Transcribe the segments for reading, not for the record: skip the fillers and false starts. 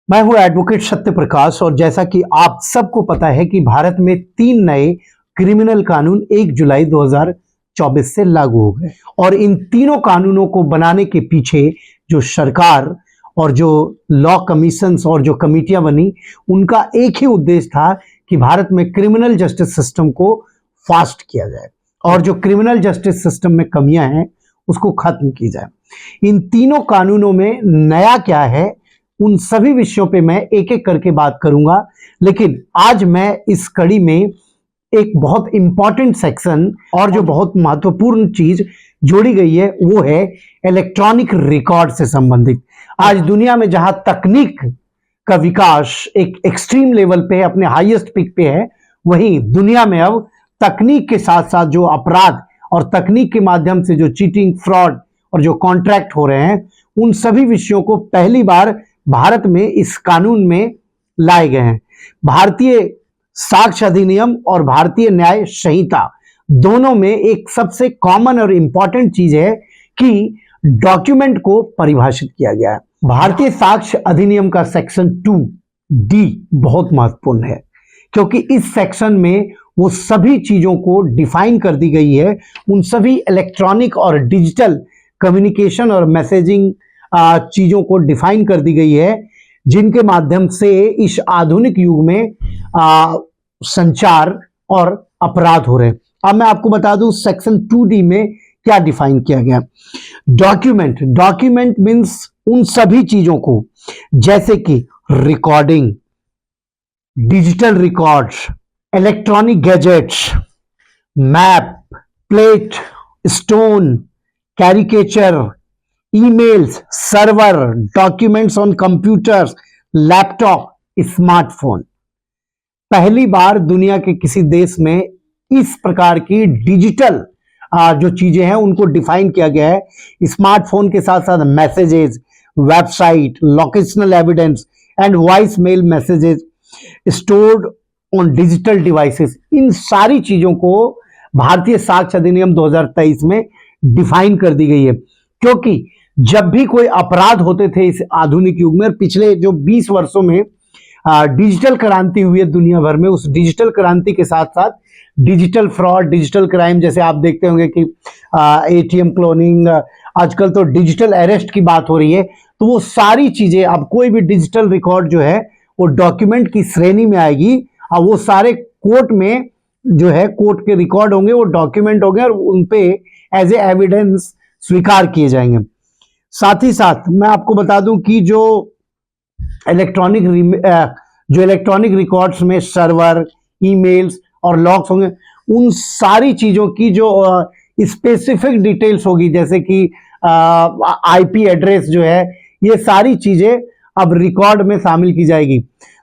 मैं हूं एडवोकेट सत्य प्रकाश और जैसा कि आप सबको पता है कि भारत में 3 नए क्रिमिनल कानून 1 जुलाई 2024 से लागू हो गए और इन तीनों कानूनों को बनाने के पीछे जो सरकार और जो लॉ कमीशंस और जो कमिटियां बनी उनका एक ही उद्देश्य था कि भारत में क्रिमिनल जस्टिस सिस्टम को फास्ट किया जाए और जो क्रिमिनल जस्टिस सिस्टम में कमियां हैं उसको खत्म की जाए। इन तीनों कानूनों में नया क्या है उन सभी विषयों पे मैं एक एक करके बात करूंगा, लेकिन आज मैं इस कड़ी में एक बहुत इंपॉर्टेंट सेक्शन और जो बहुत महत्वपूर्ण चीज जोड़ी गई है वो है इलेक्ट्रॉनिक रिकॉर्ड से संबंधित। आज दुनिया में जहां तकनीक का विकास एक एक्सट्रीम लेवल पे अपने हाईएस्ट पिक पे है, वहीं दुनिया में अब तकनीक के साथ साथ जो अपराध और तकनीक के माध्यम से जो चीटिंग, फ्रॉड और जो कॉन्ट्रैक्ट हो रहे हैं उन सभी विषयों को पहली बार भारत में इस कानून में लाए गए हैं। भारतीय साक्ष्य अधिनियम और भारतीय न्याय संहिता दोनों में एक सबसे कॉमन और इंपॉर्टेंट चीज है कि डॉक्यूमेंट को परिभाषित किया गया है। भारतीय साक्ष्य अधिनियम का सेक्शन 2D बहुत महत्वपूर्ण है क्योंकि इस सेक्शन में वो सभी चीजों को डिफाइन कर दी गई है, उन सभी इलेक्ट्रॉनिक और डिजिटल कम्युनिकेशन और मैसेजिंग चीजों को डिफाइन कर दी गई है जिनके माध्यम से इस आधुनिक युग में संचार और अपराध हो रहे हैं। अब मैं आपको बता दूं सेक्शन 2D में क्या डिफाइन किया गया। डॉक्यूमेंट मींस उन सभी चीजों को जैसे कि recording, digital records, electronic gadgets, map, plate, stone, caricature, emails, server, documents on computers, laptop, smartphone. पहली बार दुनिया के किसी देश में इस प्रकार की डिजिटल जो चीजें हैं उनको डिफाइन किया गया है। स्मार्टफोन के साथ साथ messages, website, locational evidence and voice mail messages stored on digital devices, इन सारी चीजों को भारतीय साक्ष्य अधिनियम 2023 में डिफाइन कर दी गई है। क्योंकि जब भी कोई अपराध होते थे इस आधुनिक युग में, पिछले जो 20 वर्षों में डिजिटल क्रांति हुई है दुनिया भर में, उस डिजिटल क्रांति के साथ साथ डिजिटल फ्रॉड, डिजिटल क्राइम, जैसे आप देखते होंगे कि एटीएम क्लोनिंग, आजकल तो डिजिटल अरेस्ट की बात हो रही है, तो वो सारी चीजें अब कोई भी डिजिटल रिकॉर्ड जो है वो डॉक्यूमेंट की श्रेणी में आएगी और वो सारे कोर्ट में जो है कोर्ट के रिकॉर्ड होंगे, वो डॉक्यूमेंट होंगे और उन पे एज ए एविडेंस स्वीकार किए जाएंगे। साथ ही साथ मैं आपको बता दूं कि जो इलेक्ट्रॉनिक रिकॉर्ड्स में सर्वर, ईमेल्स और लॉग्स होंगे, उन सारी चीजों की जो स्पेसिफिक डिटेल्स होगी, जैसे कि आईपी एड्रेस जो है, ये सारी चीजें अब रिकॉर्ड में शामिल की जाएगी।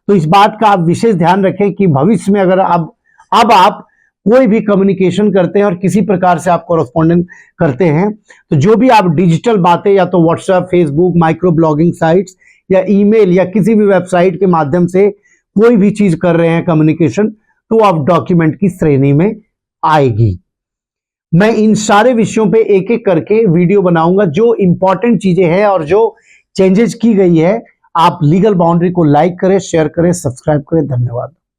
तो इस बात का आप विशेष ध्यान रखें कि भविष्य में अगर अब आप कोई भी कम्युनिकेशन करते हैं और किसी प्रकार से आप कॉरेस्पॉन्डेंट करते हैं, तो जो भी आप डिजिटल बातें या तो WhatsApp, Facebook, micro blogging sites या ईमेल या किसी भी वेबसाइट के माध्यम से कोई भी चीज कर रहे हैं कम्युनिकेशन, तो आप डॉक्यूमेंट की श्रेणी में आएगी। मैं इन सारे विषयों पे एक एक करके वीडियो बनाऊंगा, जो इंपॉर्टेंट चीजें हैं और जो चेंजेस की गई है। आप लीगल बाउंड्री को लाइक करें, शेयर करें, सब्सक्राइब करें। धन्यवाद।